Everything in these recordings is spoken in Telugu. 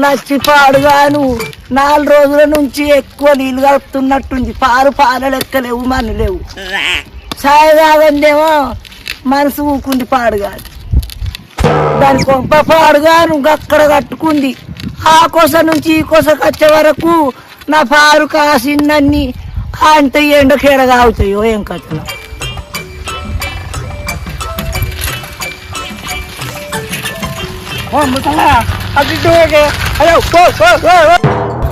నచ్చి పాడుగాను 4 రోజుల నుంచి ఎక్కువ నీళ్ళు కలుపుతున్నట్టుంది. పాల లెక్కలేవు మన లేవు. సాయి తాగందేమో మనసు ఊకుంది పాడుగాను. దాని కొంప పాడుగాను అక్కడ కట్టుకుంది. ఆ కొస నుంచి ఈ కొసకు వచ్చే వరకు నా పారు కాసిందన్ని అంత ఎండకేడగా అవుతాయో ఏం కథలు.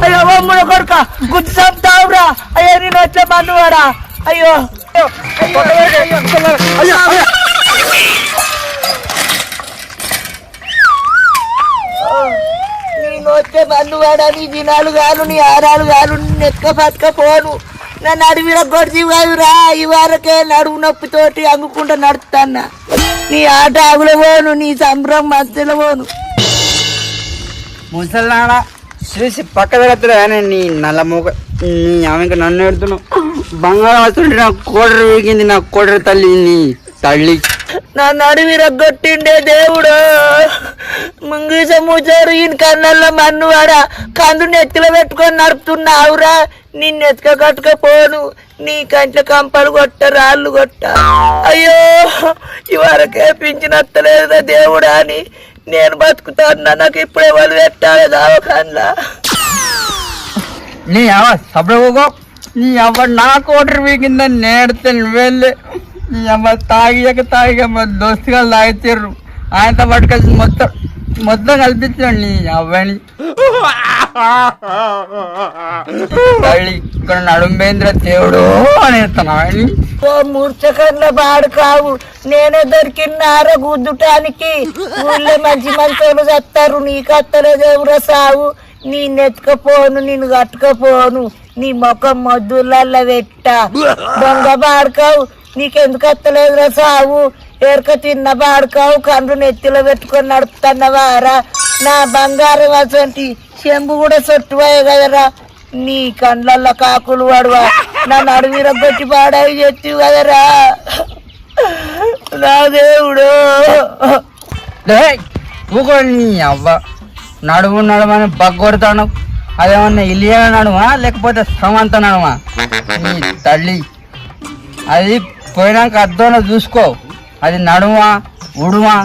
అయ్యో అమ్ముడు కొడుక గుడ్డు చంపుతావురా. అయ్యో నేను వచ్చే బంధువారా. అయ్యో నేను వచ్చే బంధువాడా. నీ దినాలు గాను నీ ఆరాలు గాను నెక్క పట్టుకపోను. నన్ను అడవిలో కొడిచి కాదురా. ఈ వరకే నడుము నొప్పితోటి అంగుకుంటా నడుస్తాన్నా. నీ ఆట ఆగులో పోను, నీ సంబరం మధ్యలో పోను. ముసలాడా చూసి పక్క దగ్గర నీ నల్ల మూగ నీ ఆమె నన్ను ఎడుతున్నావు. బంగారం వస్తుంటే నా కోడరు వీగింది. నా కోడరు తల్లి నీ తల్లి నన్ను అడవి రగ్గొట్టిండే దేవుడు. ముంగీస మూచారు ఈయన కన్నల్లో మన్ను వాడ కందు నెత్తిలో పెట్టుకొని నడుపుతున్నావురా. నిన్ను ఎత్తుక కట్టుకపోను. నీ కంచె కంపలు కొట్ట రాళ్ళు కొట్ట. అయ్యో ఇవరకే పింఛనత్తలేదా దేవుడా అని నేను బతుకుతాను. నాకు ఇప్పుడే వాళ్ళు పెట్టాలి దావకాన్లా. నీ అవ సబ్రగో నీ అవ్వ నా కోటరు వీగిందని నేడితే నువ్వెళ్ళి నీ అమ్మ తాగి అమ్మ దోస్తుగా తాగిచ్చారు. ఆయనతో పట్టుకొచ్చి మొత్తం కల్పించాడు నీ అవ్వని. ఇక్కడ నడుంబేంద్ర దేవుడు అనేస్తున్నావు. ఓ మూర్చకన్నా బాడు కావు. నేనే దొరికినార గుద్దుటానికి. ఊళ్ళో మంచి మంచోళ్ళు చస్తారు. నీకు అత్తలేదేవురా సావు. నీ నెత్తుకపోను, నిన్ను కట్టుకపోను. నీ ముఖం మద్దులల్లో పెట్ట దొంగ బాడుకావు. నీకెందుకు అత్తలేదురా సావు. ఎరక తిన్న బాడుకావు. కండ్లు నెత్తిలో పెట్టుకొని నడుపుతున్నవారా. నా బంగారం అసంటి చెంబు కూడా సొట్టువాయే కదరా. నీ కండ్లల్లో కాకులు వాడువా. నన్ను అడవి రగ్గొట్టి పాడాయి చెత్తివి కదరా నా దేవుడు. నీ అవ్వ నడుమని బగ్గొడతాను. అదేమన్నా ఇల్లియా నడుమా లేకపోతే సమంత నడుమా నీ తల్లి. అది పోయినాక అద్దంలో చూసుకో. అది నడుమా ఉడుమా.